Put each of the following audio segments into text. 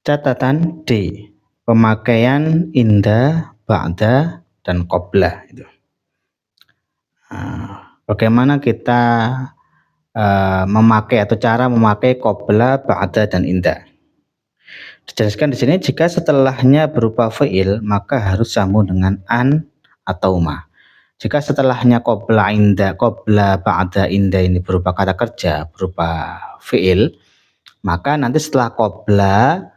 Catatan D, pemakaian inda, ba'da, dan qobla itu. Bagaimana kita memakai atau cara memakai qobla, ba'da, dan inda. Dijelaskan di sini, jika setelahnya berupa fi'il maka harus sambung dengan an atau ma. Jika setelahnya qobla, inda, qobla, ba'da, inda ini berupa kata kerja, berupa fi'il, maka nanti setelah qobla,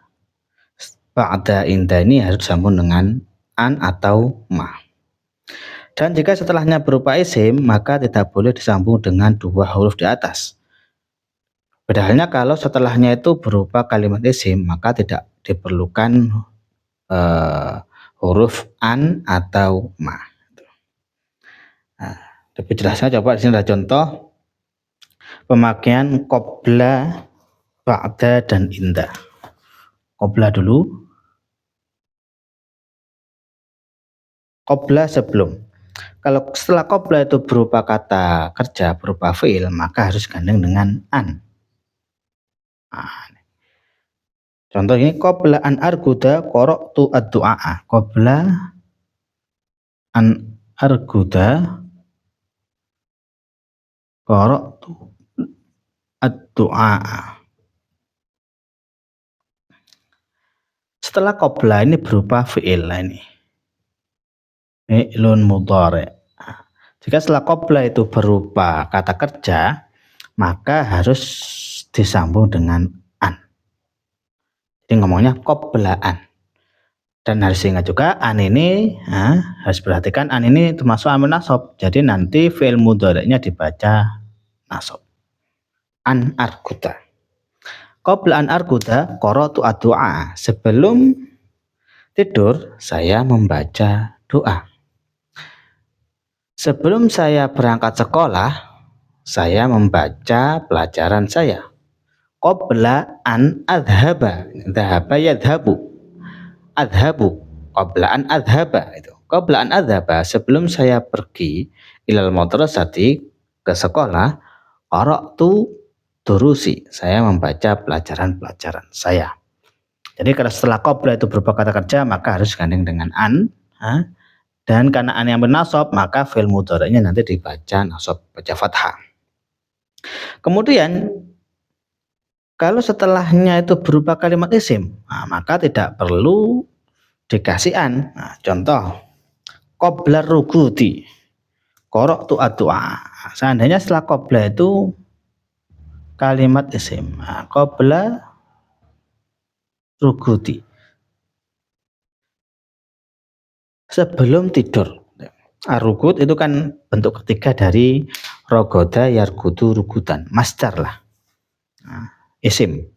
ba'da, inda ini harus sambung dengan an atau ma. Dan jika setelahnya berupa isim, maka tidak boleh disambung dengan dua huruf di atas. Beda halnya kalau setelahnya itu berupa kalimat isim, maka tidak diperlukan huruf an atau ma. Nah, lebih jelasnya coba di sini ada contoh pemakaian qobla, ba'da, dan inda. Qobla dulu. Qobla sebelum. Kalau setelah qobla itu berupa kata kerja, berupa fi'il, maka harus gandeng dengan an. Contoh ini, qobla an arguda qara'tu ad-du'a. Qobla an arguda qara'tu ad-du'a. Setelah qobla ini berupa fi'il ini. Fi'lun mudhari'. Jika setelah qobla itu berupa kata kerja, maka harus disambung dengan an. Jadi ngomongnya qoblaan. Dan harus ingat juga an ini, harus perhatikan an ini termasuk amil nasab. Jadi nanti fi'il mudhari'nya dibaca nasab. An arguda. Qobla an arguda qara'tu ad-du'a. Sebelum tidur saya membaca doa. Sebelum saya berangkat sekolah, saya membaca pelajaran saya. Qobla an adhaba. Dhahaba yadhabu. Adhabu. Qobla an adhaba. Itu. Qobla an adhaba, sebelum saya pergi ilal madrasati, ke sekolah, qara'tu durusi. Saya membaca pelajaran-pelajaran saya. Jadi kalau setelah qobla itu berupa kata kerja, maka harus gandeng dengan an. Dan karena an yang bernasab, maka fi'il mudhari'nya nanti dibaca nasab, baca fathah. Kemudian kalau setelahnya itu berupa kalimat isim, maka tidak perlu dikasih an. Contoh, qobla rugudi qara'tu ad-du'a. Seandainya setelah qobla itu kalimat isim, qobla rugudi, sebelum tidur. Ar-rugud itu kan bentuk ketiga dari rogoda yargudu rugudan, masdar lah, isim,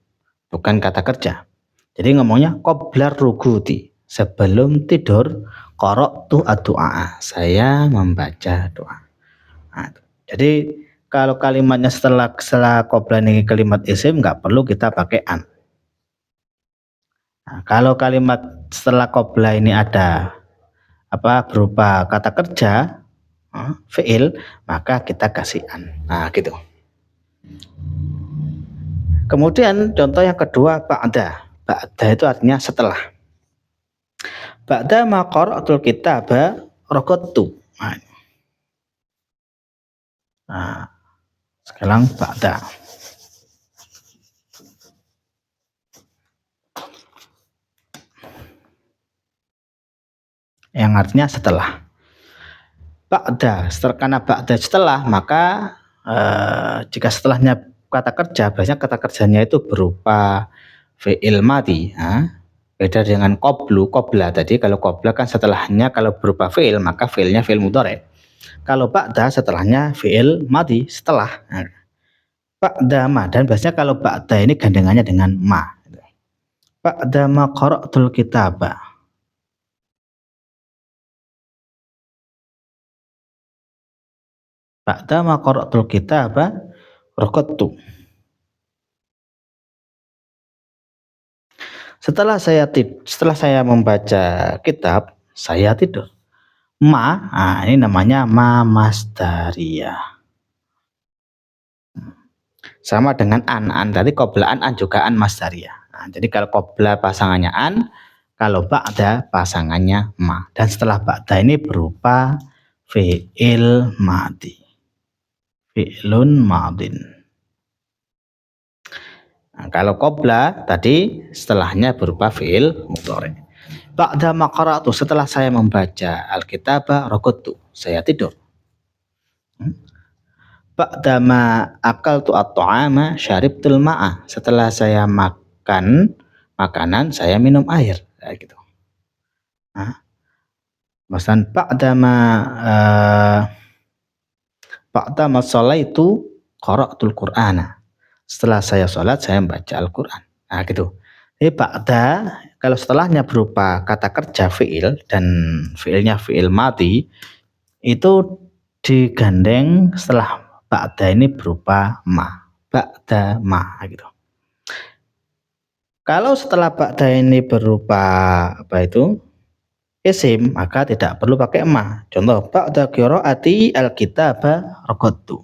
bukan kata kerja. Jadi ngomongnya qobla rugudi, sebelum tidur, qara'tu ad-du'a, saya membaca doa. Jadi kalau kalimatnya setelah qobla ini kalimat isim, nggak perlu kita pakai an. Kalau kalimat setelah qobla ini ada berupa kata kerja, fi'il, maka kita kasih an. Gitu. Kemudian contoh yang kedua, ba'da. Ba'da itu artinya setelah. Ba'da ma qara'tul kitaba raqadtu. Sekarang ba'da. Yang artinya setelah. Ba'da, karena ba'da setelah, maka jika setelahnya kata kerja, biasanya kata kerjanya itu berupa fi'il madhi. Beda dengan qobla tadi. Kalau qobla kan setelahnya kalau berupa fi'il, maka fi'ilnya fi'il mudhari'. Kalau ba'da setelahnya fi'il madhi, setelah. Ba'da ma, dan biasanya kalau ba'da ini gandengannya dengan ma. Ba'da ma qara'tul kitaba. Ba'da ma qara'tul kitaba raqadtu. Setelah saya membaca kitab, saya tidur. Ma, ini namanya ma masdariyah. Sama dengan an tadi qobla an juga an masdariyah. Jadi kalau qobla pasangannya an, kalau ba'da pasangannya ma. Dan setelah ba'da ini berupa fi'il madhi. Fi'lun madin. Nah, kalau qobla tadi setelahnya berupa fi'il mudhari. Ba'da ma qara'tu, setelah saya membaca alkitaba raqadtu, saya tidur. Ba'da ma akaltu at-ta'ama syaribtul ma'a, setelah saya makan makanan saya minum air, kayak gitu. Nah, misalkan ba'da ma sholaitu qara'tul qur'ana, setelah saya sholat saya membaca Al-Qur'an. Nah, gitu. Jadi ba'da kalau setelahnya berupa kata kerja fi'il dan fi'ilnya fi'il madhi, itu digandeng setelah ba'da ini berupa ma. Ba'da ma gitu. Kalau setelah ba'da ini berupa isim, maka tidak perlu pakai ma. Contoh, ba'da qiraati al-kitaba raqadtu.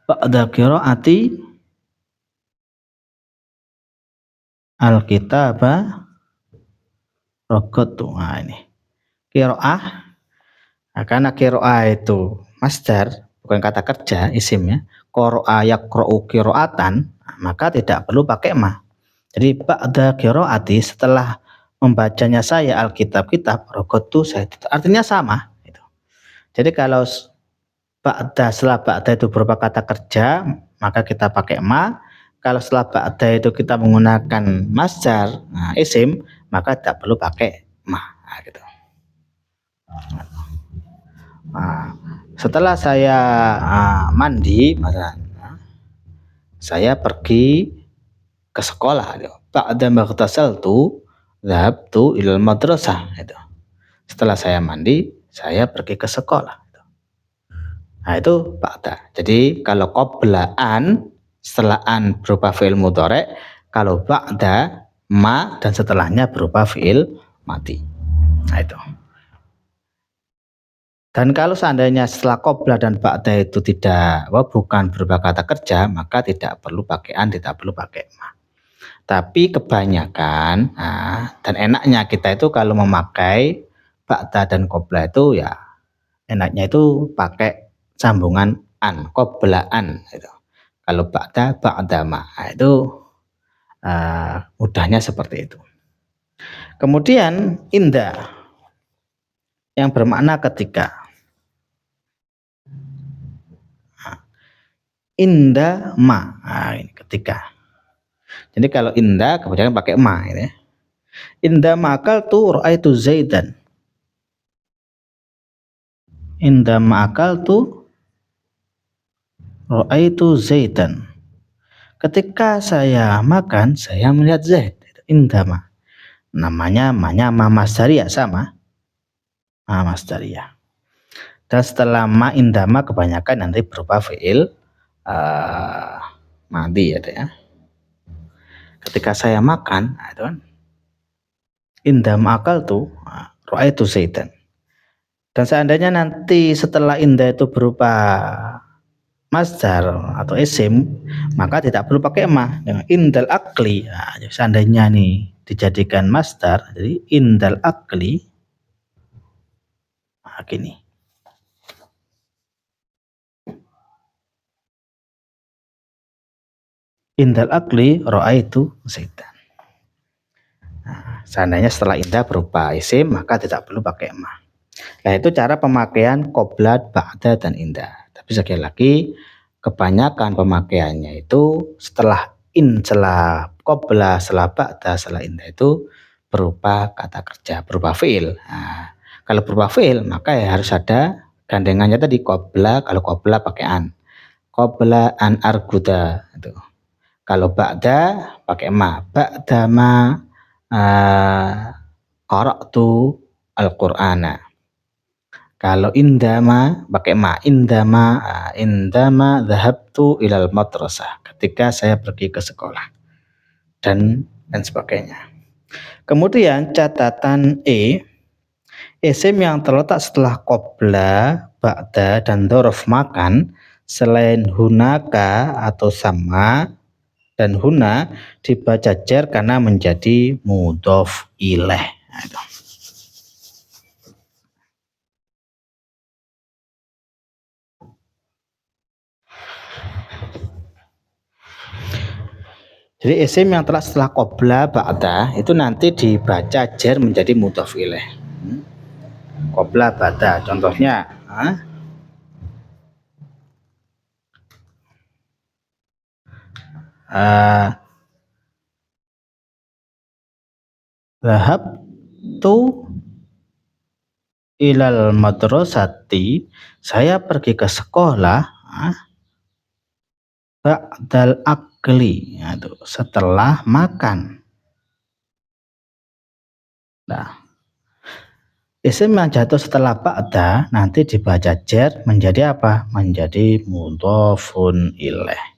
Ba'da qiraati al-kitaba raqadtu. Nah, ini qiraah. Nah, karena qiraah itu masdar, bukan kata kerja, isim ya. Qara'a yaqra'u qira'atan, maka tidak perlu pakai ma. Jadi ba'da qiraati, setelah membacanya saya alkitab-kitab raqadtu, saya artinya sama gitu. Jadi kalau setelah ba'da itu berupa kata kerja, maka kita pakai ma. Kalau setelah ba'da itu kita menggunakan masdar, isim, maka tidak perlu pakai ma. Nah, gitu. Nah, setelah saya mandi, saya pergi ke sekolah. Ba'da maghtasaltu dhahabtu ilal madrasah. Setelah saya mandi, saya pergi ke sekolah. Nah, itu ba'da. Jadi kalau qabla an, setelah an berupa fi'il mudhari, kalau ba'da ma dan setelahnya berupa fi'il madhi. Nah, itu. Dan kalau seandainya setelah qabla dan ba'da itu bukan berupa kata kerja, maka tidak perlu pakai an, tidak perlu pakai ma. Tapi kebanyakan dan enaknya kita itu kalau memakai ba'da dan qabla itu ya enaknya itu pakai sambungan an, qablaan gitu. Kalau ba'da ma, itu mudahnya seperti itu. Kemudian inda yang bermakna ketika. Inda ma, ini ketika. Jadi kalau inda kebanyakan pakai ma gitu ya. Inda ma'akaltu ra'aitu Zaidan. Inda ma'akaltu ra'aitu Zaidan. Ketika saya makan, saya melihat Zaid. Inda ma. Namanya ma masdariyah sama. Ma masdariyah. Dan setelah ma inda ma kebanyakan nanti berupa fi'il madhi ya. Ketika saya makan, itu kan inda ma'akaltu ra'aitu Zaidan. Dan seandainya nanti setelah inda itu berupa masdar atau isim, maka tidak perlu pakai ma. Indal akli, seandainya nih dijadikan masdar, jadi indal akli, gini. Indal akli ra'aitu Zaidan. Seandainya setelah inda berupa isim, maka tidak perlu pakai ma. Nah, itu cara pemakaian qabla, ba'da, dan inda. Tapi sekali lagi, kebanyakan pemakaiannya itu setelah qabla, setelah ba'da, setelah inda itu berupa kata kerja, berupa fi'il. Nah, kalau berupa fi'il maka ya harus ada gandengannya tadi qabla. Kalau qabla pakai an. Qabla an arguda itu. Kalau ba'da pakai ma. Ba'da ma qara'tu al-Qur'ana. Kalau indama pakai ma. Indama dhahabtu ilal madrasah. Ketika saya pergi ke sekolah. Dan sebagainya. Kemudian catatan isim yang terletak setelah qabla ba'da dan dzaraf makan selain hunaka atau sama dan huna dibaca jar karena menjadi mudhof ilaih. Nah, itu. Jadi isim yang telah setelah qabla ba'da itu nanti dibaca jar menjadi mudhof ilaih. Qabla ba'da contohnya Dhahab tu ilal madrasati, saya pergi ke sekolah ba'dal akli, itu setelah makan. Nah, isim yang jatuh setelah ba'da nanti dibaca jar menjadi apa? Menjadi mudhofun ilaih.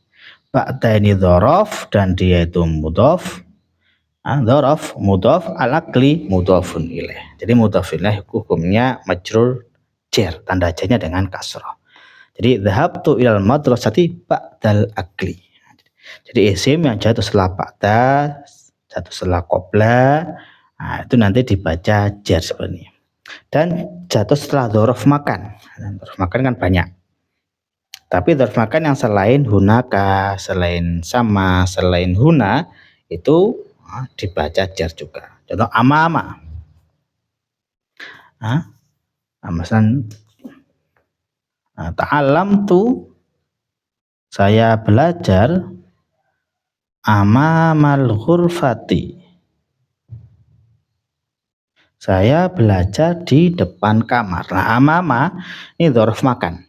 Ba'da ini dzaraf dan dia itu mudhof. Dzaraf mudhof, al-akli mudhofun ilaih. Jadi mudhof ilaih hukumnya majrur jar, tanda jarnya dengan kasrah. Jadi dhahabtu ilal madrasati ba'dal akli. Jadi isim yang jatuh setelah ba'da, jatuh setelah qabla, itu nanti dibaca jar sebenarnya. Dan jatuh setelah dzaraf makan. Dzaraf makan kan banyak. Tapi dzaraf makan yang selain hunaka, selain sama, selain huna itu dibaca jar juga. Contoh ama-ama. Misalnya ta'alam tu, saya belajar amamal ghurfati, saya belajar di depan kamar. Nah, amama ini dzaraf makan.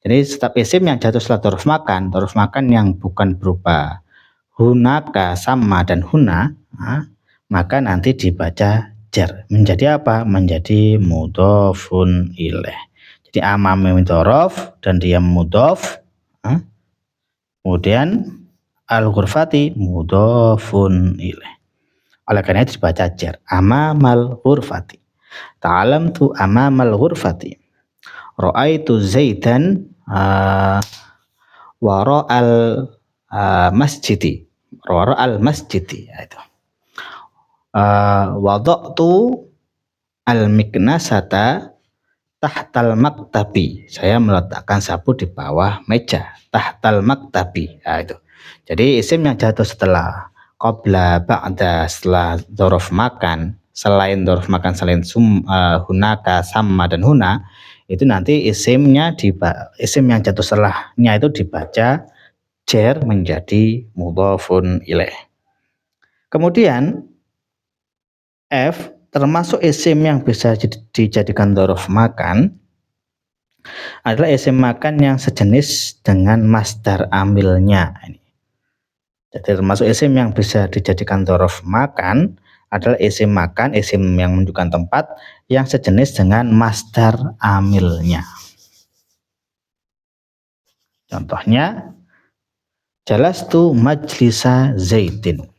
Jadi setiap isim yang jatuh setelah dzaraf makan yang bukan berupa hunaka, sama dan huna, maka nanti dibaca jar menjadi apa? Menjadi mudhofun ilaih. Jadi amam dzaraf dan dia mudhof, kemudian al-ghurfati mudhofun ilaih. Oleh karena itu dibaca jar amamal ghurfati. Ta'alamtu amamal ghurfati. Ra'aitu Zaidan wara'al masjidi. Wara'al masjidi, itu. Wada'tu al-miknasata tahtal maktabi. Saya meletakkan sapu di bawah meja. Tahtal maktabi. Itu. Jadi isim yang jatuh setelah qabla, ba'da, setelah dzaraf makan, selain dzaraf makan, selain hunaka, sama dan huna, itu nanti isim yang jatuh setelahnya itu dibaca jar menjadi mudhofun ilaih. Kemudian F termasuk isim yang bisa dijadikan dzaraf makan adalah isim makan yang sejenis dengan masdar amilnya. Jadi termasuk isim yang bisa dijadikan dzaraf makan adalah isim makan, isim yang menunjukkan tempat yang sejenis dengan masdar amilnya. Contohnya jalastu majlisa Zaidin.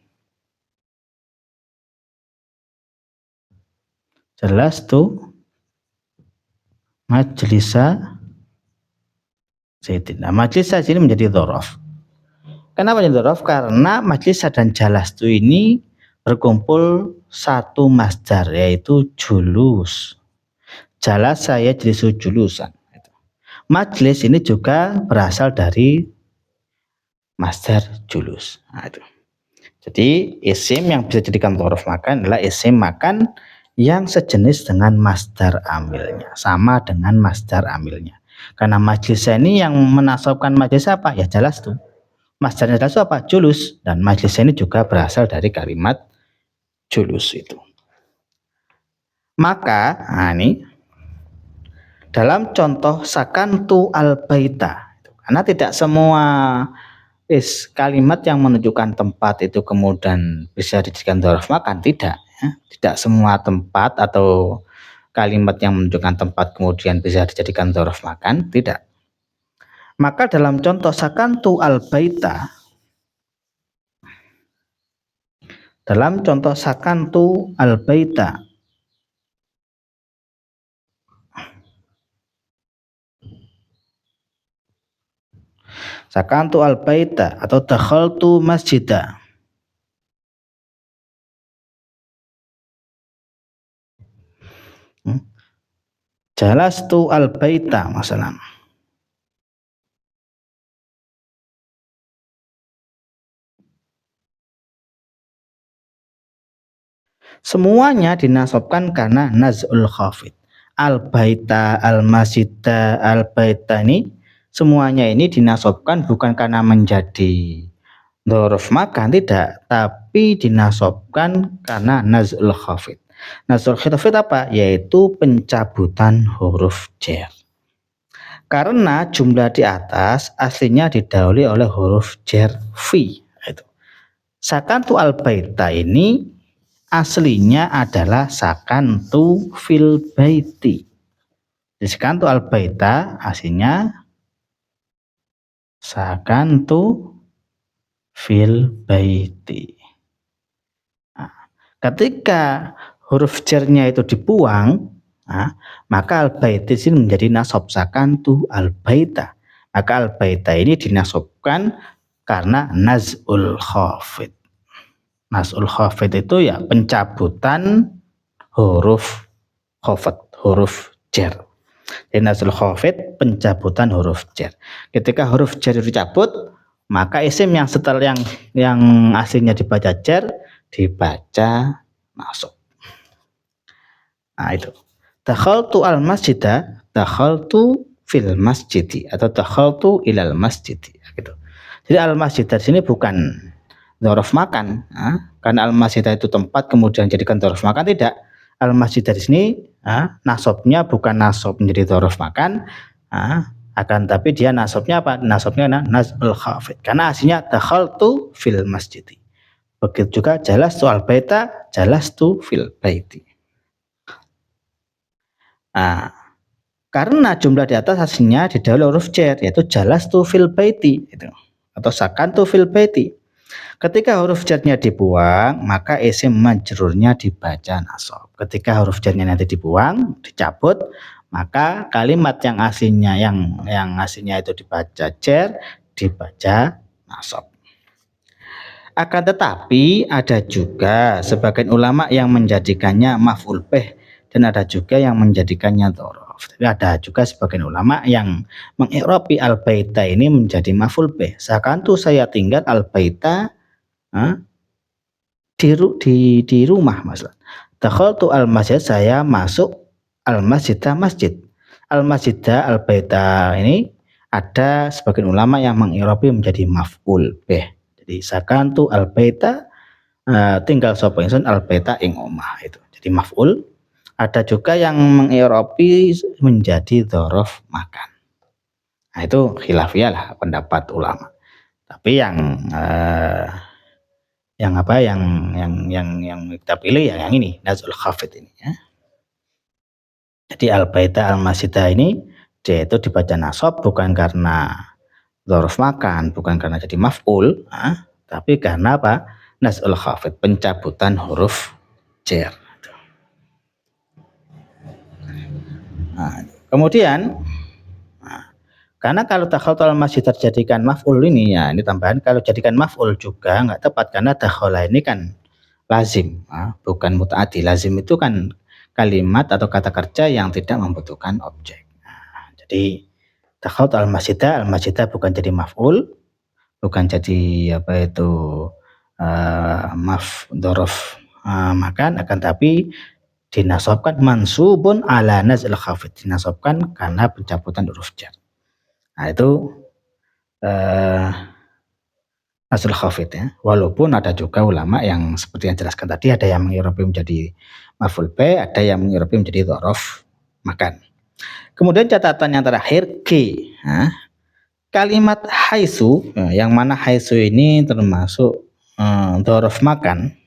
Jalastu majlisa Zaidin. Nah, majlisa sini menjadi dzaraf. Kenapa menjadi dzaraf? Karena majlisa dan jalastu ini berkumpul satu masdar, yaitu julus. Jalas saya jelisu julusan. Majlis ini juga berasal dari masdar julus. Nah, itu. Jadi isim yang bisa dijadikan dzaraf makan adalah isim makan yang sejenis dengan masdar amilnya, sama dengan masdar amilnya. Karena majlis ini yang menasabkan majlis apa? Ya jelas tuh. Masdarnya jelas itu apa? Julus. Dan majlis ini juga berasal dari kalimat julus itu. Maka, ini dalam contoh sakantu al-baita, karena tidak semua kalimat yang menunjukkan tempat itu kemudian bisa dijadikan dzaraf makan, tidak. Tidak semua tempat atau kalimat yang menunjukkan tempat kemudian bisa dijadikan dzaraf makan, tidak. Maka dalam contoh sakantu al-baita, dalam contoh sakantu al-baita, Sakantu al-baita atau dakhaltu masjida. Jalastu al-baita masalah. Semuanya dinasobkan karena naz'ul khafid. Al-baita, al-masjida, al-baita ini semuanya ini dinasobkan bukan karena menjadi dzaraf makan, tidak, tapi dinasobkan karena naz'ul khafid. Naz'ul khafid apa? Yaitu pencabutan huruf jar. Karena jumlah di atas aslinya didahului oleh huruf jar fi. Itu. Sakantu al-baita ini aslinya adalah sakantu fil baiti. Sakantu al-baita aslinya sakantu fil baiti. Nah, ketika huruf jarnya itu dibuang, maka al-baiti ini menjadi nasab sakantu al-baita. Maka al-baita ini dinasobkan karena naz'ul khafid. Naz'ul khafid itu ya pencabutan huruf khafid, huruf jar. Jadi naz'ul khafid pencabutan huruf jar. Ketika huruf jar dicabut, maka isim yang setelah yang aslinya dibaca jar dibaca nasab. Nah itu. Dakhaltu al-masjida, dakhaltu fil masjidi atau dakhaltu ilal masjidi gitu. Jadi al-masjid di sini bukan dzaraf makan, karena al-masjid itu tempat kemudian jadikan dzaraf makan, tidak. Al-masjid di sini nasabnya bukan nasab menjadi dzaraf makan, akan tapi dia nasabnya apa? Nasabnya naz'ul khafid. Karena aslinya dakhaltu fil masjidi. Begitu juga jalastu al-baita, jalastu fil baiti. Karena jumlah di atas aslinya didahului huruf jar, yaitu jalastu fil baiti gitu. Atau sakantu fil baiti. Ketika huruf jarnya dibuang, maka isim majrurnya dibaca nasab. Ketika huruf jarnya nanti dibuang, dicabut, maka kalimat yang aslinya itu dibaca jar, dibaca nasab. Akan tetapi ada juga sebagian ulama yang menjadikannya maf'ul bih dan ada juga yang menjadikannya dzaraf. Tapi ada juga sebagian ulama yang mengi'rabi al-baita ini menjadi maf'ul bih. Sakantu saya tinggal al-baita di rumah maksudnya. Dakhaltu al-masjid, saya masuk al-masjidah masjid. Al-masjidah al-baita ini ada sebagian ulama yang mengi'rabi menjadi maf'ul bih. Jadi sakantu al-baita tinggal sapa ingsun al-baita ing omah itu. Jadi maf'ul. Ada juga yang mengi'rabi menjadi dzaraf makan. Nah itu khilafiyah lah pendapat ulama. Tapi yang kita pilih ya yang ini naz'ul khafid ini ya. Jadi al-baita al-masjidah ini dia itu dibaca nasab bukan karena dzaraf makan, bukan karena jadi maf'ul, tapi karena apa? Naz'ul khafid, pencabutan huruf jar. Kemudian karena kalau dakhaltu al-masjid terjadikan maf'ul ini ya, ini tambahan, kalau jadikan maf'ul juga nggak tepat karena dakhala ini kan lazim, bukan mutaaddi. Lazim itu kan kalimat atau kata kerja yang tidak membutuhkan objek. Jadi dakhaltu al-masjidah bukan jadi maf'ul, bukan jadi apa itu dzaraf makan, akan tapi dinasabkan mansubun ala naz'il khafid, dinasabkan karena pencabutan huruf jar. Nah itu naz'ul khafid ya. Walaupun ada juga ulama yang seperti yang jelaskan tadi, ada yang mengi'rabi menjadi maf'ul bih, ada yang mengi'rabi menjadi dzaraf makan. Kemudian catatan yang terakhir G. Kalimat haitsu, yang mana haitsu ini termasuk dzaraf makan.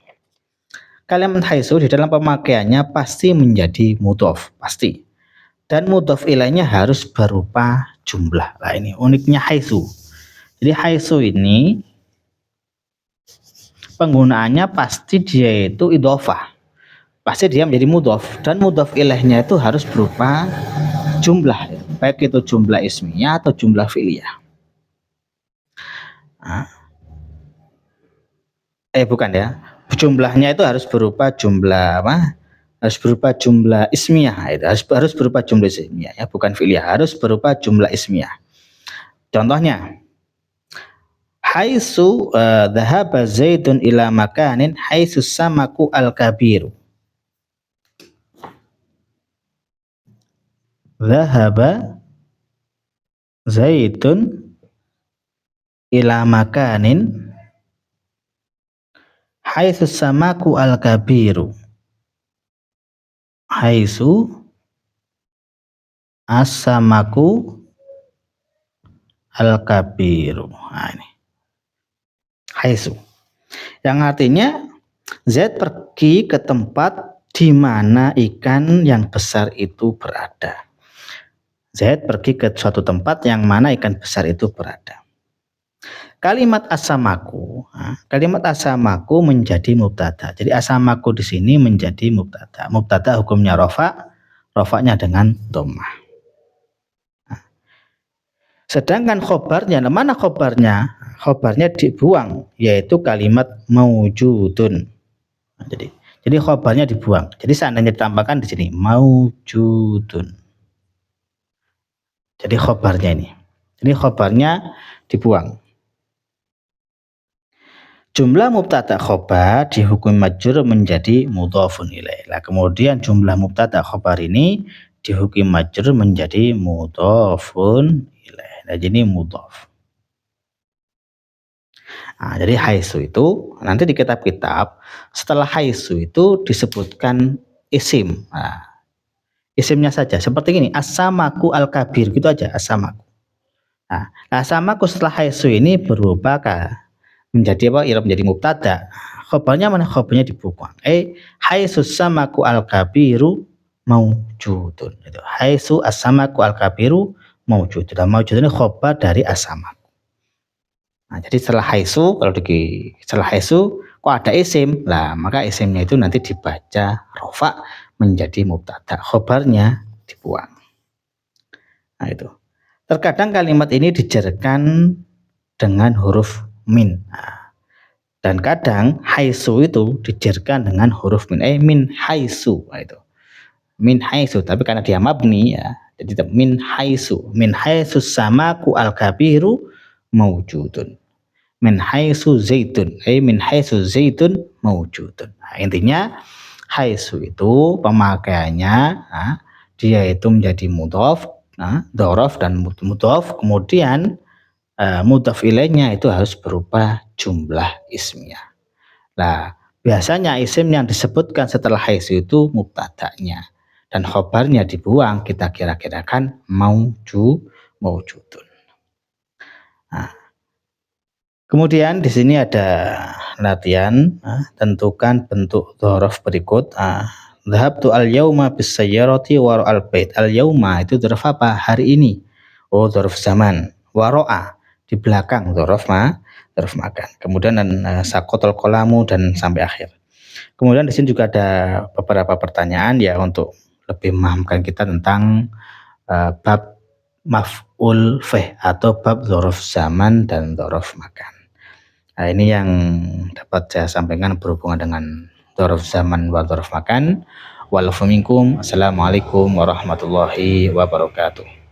Kalimat haitsu di dalam pemakaiannya pasti menjadi mudhof, pasti. Dan mudhof ilaihnya harus berupa jumlah. Nah ini uniknya haitsu. Jadi haitsu ini penggunaannya pasti dia itu idhofah. Pasti dia menjadi mudhof dan mudhof ilaihnya itu harus berupa jumlah, baik itu jumlah ismiyah atau jumlah fi'liyah. Bukan ya. Jumlahnya itu harus berupa jumlah apa? Harus berupa jumlah ismiyah, itu harus berupa jumlah ismiyah ya, bukan fi'liyah, harus berupa jumlah ismiyah. Contohnya, haitsu dhahaba Zaidun ila makanin haitsu samaku al-kabiru. Dhahaba Zaidun ila makanin haitsu samaku al-kabiru. Haitsu as-samaku al-kabiru. Nah, ini haitsu. Yang artinya Z pergi ke tempat di mana ikan yang besar itu berada. Z pergi ke suatu tempat yang mana ikan besar itu berada. Kalimat asamaku, kalimat asamaku menjadi mubtada. Jadi asamaku di sini menjadi mubtada. Mubtada hukumnya rofa, rofanya dengan dhammah. Sedangkan khobarnya, mana khobarnya? Khobarnya dibuang, yaitu kalimat maujudun. Jadi khobarnya dibuang. Jadi seandainya ditambahkan di sini maujudun. Jadi khobarnya ini. Jadi khobarnya dibuang. Jumlah mubtada khobar dihukum majrur menjadi mudhofun ilaih. Nah, kemudian jumlah mubtada khobar ini dihukum majrur menjadi mudhofun ilaih. Nah, jadi mudhof. Nah, jadi haitsu itu nanti di kitab-kitab setelah haitsu itu disebutkan isim. Nah, isimnya saja seperti ini, as-samaku al-kabir, gitu aja, as-samaku. Nah, as-samaku setelah haitsu ini berubah menjadi apa? I'rab menjadi mubtada. Khobarnya mana? Khobarnya dibuang. Haitsu samaku al-kabiru maujudun. Itu haitsu as-samaku al-kabiru maujudun. Dan maujudun ini khobar dari as-samaku. Nah, jadi setelah haitsu, setelah haitsu kok ada isim, lah maka isimnya itu nanti dibaca rofa menjadi mubtada, khobarnya dibuang. Nah, itu. Terkadang kalimat ini dijarkan dengan huruf min. Nah, dan kadang haitsu itu dijarkan dengan huruf min. Min haitsu. Nah, itu. Min haitsu, tapi karena dia mabni ya, jadi min haitsu. Min haitsu samaku al-kabiru maujudun. Min haitsu zaitun. Min haitsu zaitun maujudun. Nah, intinya haitsu itu pemakaiannya dia itu menjadi mudhof, dhorof dan mudhof, kemudian mudhof ilaihnya itu harus berupa jumlah ismiyah. Nah, biasanya isim yang disebutkan setelah haitsu itu mubtadanya dan khobarnya dibuang, kita kira-kirakan maujudun. Nah, kemudian di sini ada latihan, tentukan bentuk dhorof berikut. Dhahabtu al-yauma bis-sayyarati wa ra'al bait. Al-yauma itu dhorof apa? Hari ini. Oh, dhorof zaman. Wa ra'a di belakang dhorof makan. Kemudian saqatal qalamu dan sampai akhir. Kemudian di sini juga ada beberapa pertanyaan ya untuk lebih memahamkan kita tentang bab maf'ul fih atau bab dhorof zaman dan dhorof makan. Nah, ini yang dapat saya sampaikan berhubungan dengan dhorof zaman wa dhorof makan. Wa'alaikum. Assalamualaikum warahmatullahi wabarakatuh.